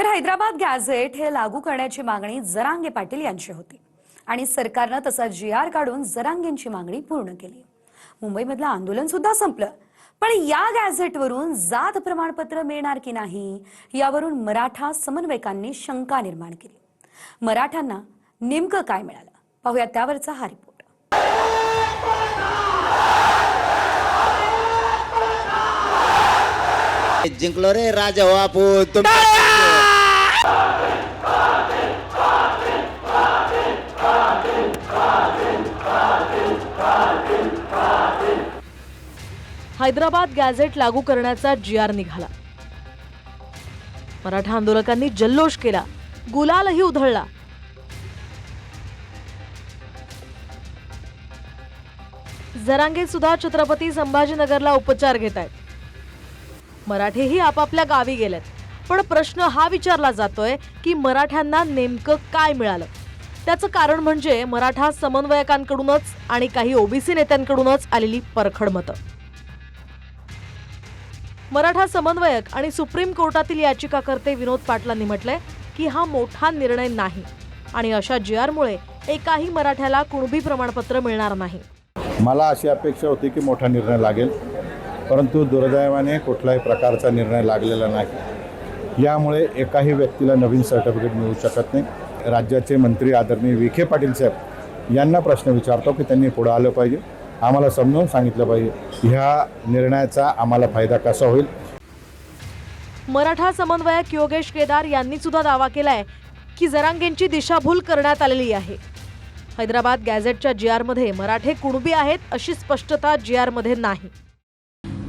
तर हैदराबाद गॅझेट हे लागू करण्याची मागणी जरांगे पाटील यांची होती आणि सरकारने तसा जी.आर. काढून जरांगेंची मागणी पूर्ण केली। मुंबईमधलं आंदोलन सुद्धा संपलं, पण या गॅझेटवरून जात प्रमाणपत्र मिळणार की नाही यावरून मराठा समन्वयकांनी शंका निर्माण केली। मराठ्यांना नेमकं काय मिळालं पाहूया त्यावरचा हा रिपोर्ट। जिंकलो रे राजा हो आपण। हैदराबाद गॅझेट लागू करण्याचा जी.आर. निघाला। मराठा आंदोलकांनी जल्लोष केला, गुलालही उधळला। जरांगे सुद्धा छत्रपती संभाजीनगरला उपचार घेत आहेत। मराठेही आपापल्या गावी गेलेत, पण प्रश्न हा विचारला जातोय की मराठ्यांना नेमकं काय मिळालं। त्याचं कारण म्हणजे मराठा समन्वयकांकडूनच आणि काही ओबीसी नेत्यांकडूनच आलेली परखड मतं। मराठा समन्वयक आणि सुप्रीम कोर्टातील याचिकाकर्ते विनोद पाटलांनी म्हटलंय की हा मोठा निर्णय नाही आणि अशा जी.आर.मुळे एकाही मराठ्याला कुणबी प्रमाणपत्र मिळणार नाही। मला अशी अपेक्षा होती की मोठा निर्णय लागेल, परंतु दुर्दैवाने कुठल्याही प्रकारचा निर्णय लागलेला नाही। यामुळे एकाही व्यक्तीला नवीन सर्टिफिकेट मिळू शकत नाही। राज्याचे मंत्री आदरणीय विखे पाटील साहेब यांना प्रश्न विचारतो की त्यांनी पुढे आलं पाहिजे, आम्हाला समजावून सांगितलं पाहिजे ह्या निर्णयाचा आम्हाला फायदा कसा होईल। मराठा समन्वयक योगेश केदार यांनी सुद्धा दावा केलाय की जरांगेंची दिशाभूल करण्यात आलेली आहे। हैदराबाद गॅझेटच्या जी.आर.मध्ये मराठे कुणबी आहेत अशी स्पष्टता जी.आर.मध्ये नाही।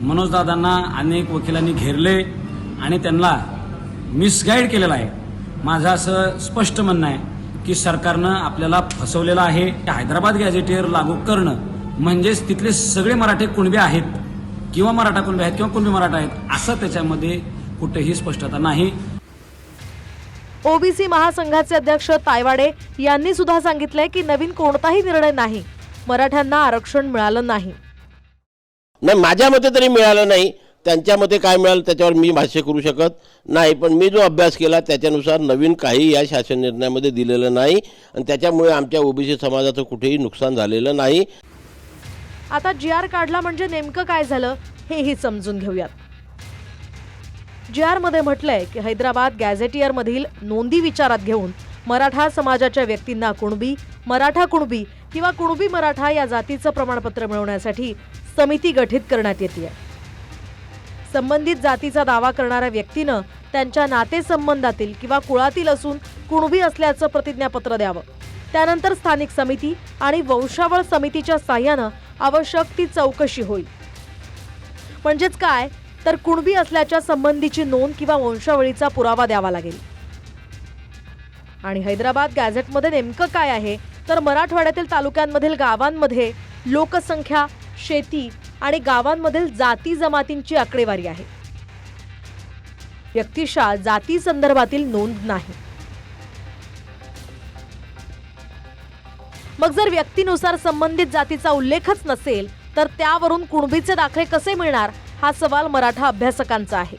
मनोज दादांना अनेक वकिलांनी घेरले आणि त्यांना मिसगाईड केलेलं आहे। माझं असं स्पष्ट म्हणणं आहे की सरकारनं आपल्याला फसवलेलं आहे। हैदराबाद गॅझेटवर लागू करणं म्हणजेच तिथले सगळे मराठे कुणबी आहेत किंवा मराठा कुणबी आहेत किंवा कुणबी मराठा आहेत असं त्याच्यामध्ये कुठेही स्पष्टता नाही। ओबीसी महासंघाचे अध्यक्ष तायवाडे यांनी सुद्धा सांगितलंय की नवीन कोणताही निर्णय नाही, मराठ्यांना आरक्षण मिळालं नाही। नाही, माझ्या मते तरी मिळालं नाही। त्यांच्या मते काय मिळालं त्याच्यावर मी भाष्य करू शकत नाही, पण मी जो अभ्यास केला त्याच्यानुसार नवीन काही या शासन निर्णयामध्ये दिलेलं नाही आणि त्याच्यामुळे आमच्या ओबीसी समाजाचं कुठेही नुकसान झालेलं नाही। आता जी.आर. काढला म्हणजे नेमकं काय झालं हेही समजून घेऊयात। जी.आर.मध्ये म्हटलंय की हैदराबाद गॅझेटियर मधील नोंदी विचारात घेऊन मराठा समाजाच्या व्यक्तींना कुणबी, मराठा कुणबी किंवा कुणबी मराठा या जातीचं प्रमाणपत्र मिळवण्यासाठी समिती गठीत करण्यात येते। संबंधित जातीचा दावा करणाऱ्या व्यक्तीनं त्यांच्या नातेसंबंधातील किंवा कुळातील असून कुणबी असल्याचं प्रतिज्ञापत्र द्यावं। त्यानंतर स्थानिक समिती आणि वंशावळ समितीच्या साह्यानं आवश्यक ती चौकशी होईल। म्हणजेच काय तर कुणबी असल्याच्या संबंधीची नोंद किंवा वंशावळीचा पुरावा द्यावा लागेल। आणि हैदराबाद गॅझेटमध्ये नेमकं काय आहे तर मराठवाड्यातील तालुक्यांमधील गावांमध्ये लोकसंख्या, शेती आणि गावांमधील जाती जमातींची आकडेवारी आहे। व्यक्तिशः जाती संदर्भातील नोंद नाही। मग जर व्यक्तीनुसार संबंधित जातीचा उल्लेखच नसेल तर त्यावरून कुणबीचे दाखले कसे मिळणार हा सवाल मराठा अभ्यासकांचा आहे।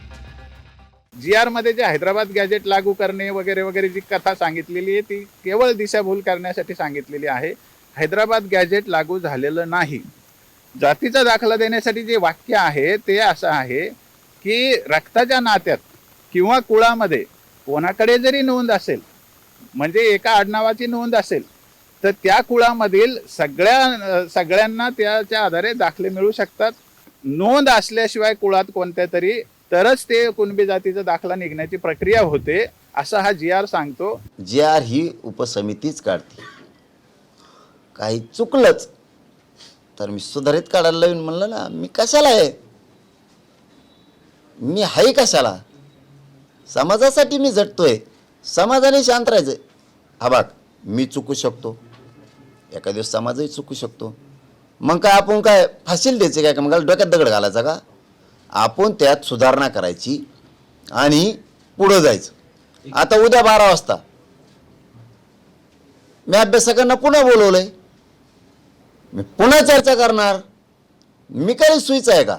जी.आर. मध्ये जे हैदराबाद गॅझेट लागू करणे वगैरे वगैरे जी कथा सांगितलेली आहे ती केवळ दिशाभूल करण्यासाठी सांगितलेली आहे। हैदराबाद गॅझेट लागू झालेलं नाही। जातीचा दाखला देण्यासाठी जे वाक्य आहे ते असं आहे की रक्ताच्या नात्यात किंवा कुळामध्ये कोणाकडे जरी नोंद असेल, म्हणजे एका आडनावाची नोंद असेल तर त्या कुळामधील सगळ्यांना त्याच्या आधारे दाखले मिळू शकतात। नोंद असल्याशिवाय कुळात कोणत्या तरी तरच ते कुणबी जातीचा दाखला निघण्याची प्रक्रिया होते असा हा जी.आर. सांगतो। जी.आर. ही उपसमितीच काढते। काही चुकलंच तर मी सुधारित काढायला लावून म्हणलं ना, मी कशाला आहे, मी हाय कशाला, समाजासाठी मी झटतोय, समाजाने शांत राहायचं। हा बघ, मी चुकू शकतो, एका दिवस समाजही चुकू शकतो, मग काय आपण काय फाशील द्यायचे काय, मग डोक्यात दगड घालायचा का? आपण त्यात सुधारणा करायची आणि पुढं जायचं। आता उद्या 12 वाजता मी अभ्यासकांना पुन्हा बोलवलंय, मी पुन्हा चर्चा करणार। मी काही सुईच आहे का,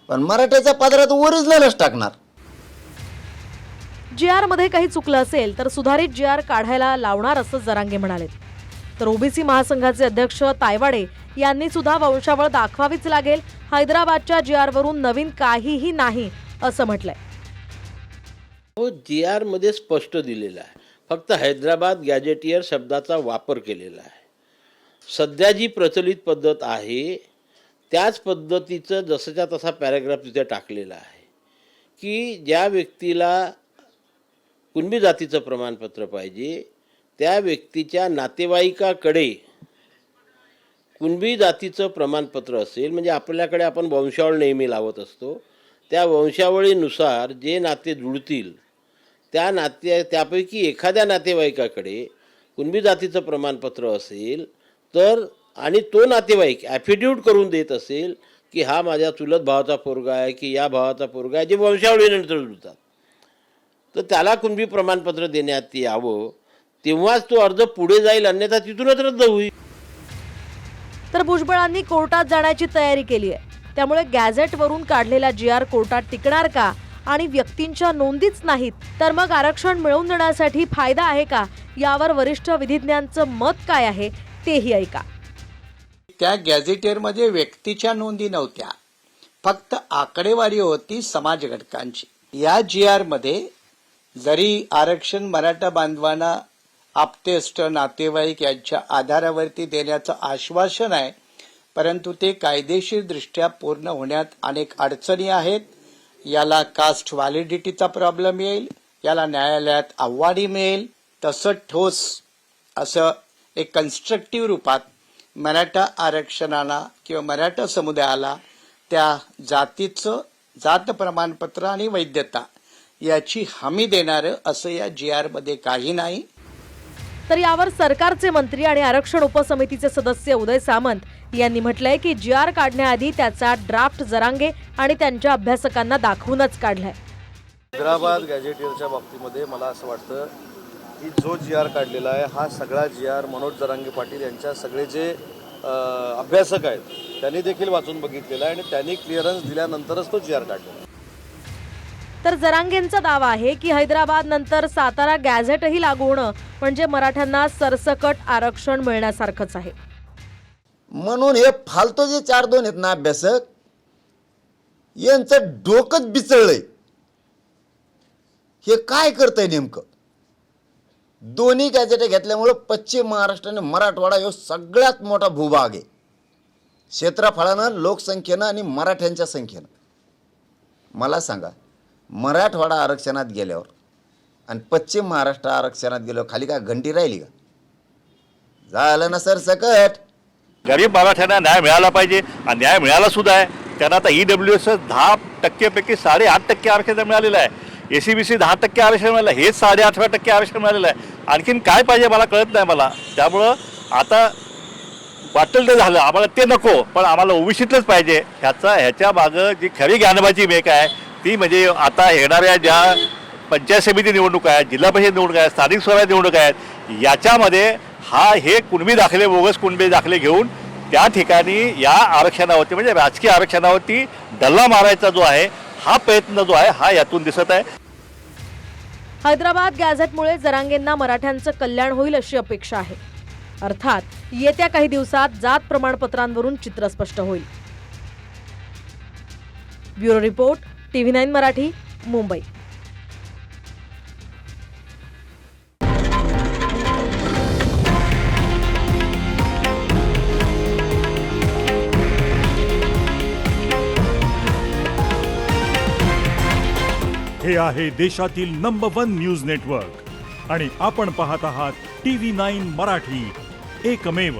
पण मराठ्याच्या पदरात ओरिजिनलच टाकणार। GR मध्ये काही चुकलं असेल तर सुधारित GR काढायला लावणार असं जरांगे म्हणाले. तर ओबीसी महासंघाचे अध्यक्ष तायवाडे यांनी सुद्धा वंशावळ दाखवावीच लागेल, हैदराबादच्या GR वरून नवीन काहीही नाही असं म्हटलंय. हो, GR मध्ये स्पष्ट दिलेलं आहे, फक्त हैदराबाद गॅजेटियर शब्दाचा वापर केलेला आहे. सध्या जी प्रचलित पद्धत आहे त्याच पद्धतीचं जसंच्या तसा पॅराग्राफ तिथे टाकलेला आहे की ज्या व्यक्तीला कुणबी जातीचं प्रमाणपत्र पाहिजे त्या व्यक्तीच्या नातेवाईकाकडे कुणबी जातीचं प्रमाणपत्र असेल, म्हणजे आपल्याकडे आपण वंशावळ नेहमी लावत असतो, त्या वंशावळीनुसार जे नाते जुळतील त्यापैकी एखाद्या नातेवाईकाकडे कुणबी जातीचं प्रमाणपत्र असेल तर आणि तो नातेवाईक ॲफिडेविट करून देत असेल की हा माझ्या चुलत भावाचा पोरगा आहे की या भावाचा पोरगा आहे, जे वंशावळीनंतर जुळतात, तर त्याला कुणबी प्रमाणपत्र देण्यात यावं, तेव्हाच तो अर्ज पुढे जाईल, अन्यथा तिथूनच रद्द होईल. तर भुजबळांनी कोर्टात जाण्याची तयारी केली आहे. त्यामुळे गॅझेटवरून काढलेला GR कोर्टात टिकणार का आणि व्यक्तींच्या नोंदीच नाहीत तर मग आरक्षण मिळवून देण्यासाठी फायदा आहे का, यावर वरिष्ठ विधिज्ञांचं मत काय आहे तेही ऐका. त्या गॅझेटियरमध्ये व्यक्तीच्या नोंदी नव्हत्या, फक्त आकडेवारी होती समाज घटकांची. या GR मध्ये जरी आरक्षण मराठा बांधवांना आप्तेष्ट नातेवाईक यांच्या आधारावरती देण्याचं आश्वासन आहे, परंतु ते कायदेशीरदृष्ट्या पूर्ण होण्यात अनेक अडचणी आहेत. याला कास्ट व्हॅलिडिटीचा प्रॉब्लेम येईल, याला न्यायालयात आव्हाडी मिळेल. तसं ठोस असं एक कन्स्ट्रक्टिव्ह रूपात मराठा आरक्षणाला किंवा मराठा समुदायाला त्या जातीचं जात प्रमाणपत्र आणि वैधता याची हमी देणारं असं या GR मध्ये काही नाही. तर यावर सरकारचे मंत्री आणि आरक्षण उपसमितीचे सदस्य उदय सामंत यांनी म्हटलंय की GR काढण्याआधी त्याचा ड्राफ्ट जरांगे आणि त्यांच्या अभ्यासकांना दाखवूनच काढलाय. हैदराबाद गॅजेटियरच्या बाबतीमध्ये मला असं वाटतं की जो GR काढलेला आहे हा सगळा GR मनोज जरांगे पाटील यांच्या सगळे जे अभ्यासक आहेत त्यांनी देखील वाचून बघितलेला आहे आणि त्यांनी क्लिअरन्स दिल्यानंतरच तो GR काढलेला. तर जरांगेंचा दावा आहे की हैदराबाद नंतर सातारा गॅझेटही लागू होणं म्हणजे मराठ्यांना सरसकट आरक्षण मिळण्यासारखंच आहे. म्हणून हे फालतू जे 4-2 आहेत ना अभ्यासक, यांचं डोकंच बिचळलंय. हे काय करतंय नेमकं? दोन्ही गॅजेट घेतल्यामुळं पश्चिम महाराष्ट्र आणि मराठवाडा हा सगळ्यात मोठा भूभाग आहे, क्षेत्रफळानं, लोकसंख्येनं आणि मराठ्यांच्या संख्येनं. मला सांगा, मराठवाडा आरक्षणात गेल्यावर आणि पश्चिम महाराष्ट्र आरक्षणात गेल्यावर खाली काय घंटी राहिली का? झालं ना सर सकट. गरीब मराठ्यांना न्याय मिळाला पाहिजे आणि न्याय मिळाला सुद्धा आहे. त्यांना आता EWS 10% 8.5% आरक्षण मिळालेलं आहे, ACBC 10% आरक्षण मिळालं, हेच 8.5% आरक्षण मिळालेलं आहे. आणखीन काय पाहिजे मला कळत नाही मला. त्यामुळं आता वाटेल ते झालं, आम्हाला ते नको, पण आम्हाला ओबीसीतलंच पाहिजे. ह्याच्या मागं जी खरी ज्ञानबाची मेक आहे ती म्हणजे आता येणाऱ्या ज्या पंचायत समिती निवडणूक आहेत, जिल्हा परिषद निवडणूक आहेत, स्थानिक स्वराज्य निवडणूक आहेत, याच्यामध्ये हे कुणबी दाखले, बोगस कुणबी दाखले घेऊन त्या ठिकाणी या आरक्षणावरती म्हणजे राजकीय आरक्षणावरती डल्ला मारायचा जो आहे हा प्रयत्न जो आहे हा यातून दिसत आहे. हैदराबाद गॅझेटमुळे जरांगेंना मराठ्यांचं कल्याण होईल अशी अपेक्षा आहे. अर्थात येत्या काही दिवसात जात प्रमाणपत्रांवरून चित्र स्पष्ट होईल. Bureau report, TV9 Marathi, Mumbai. हे आहे देशातील नंबर 1 न्यूज नेटवर्क आणि आपण पाहत आहात TV9 मराठी, एकमेव.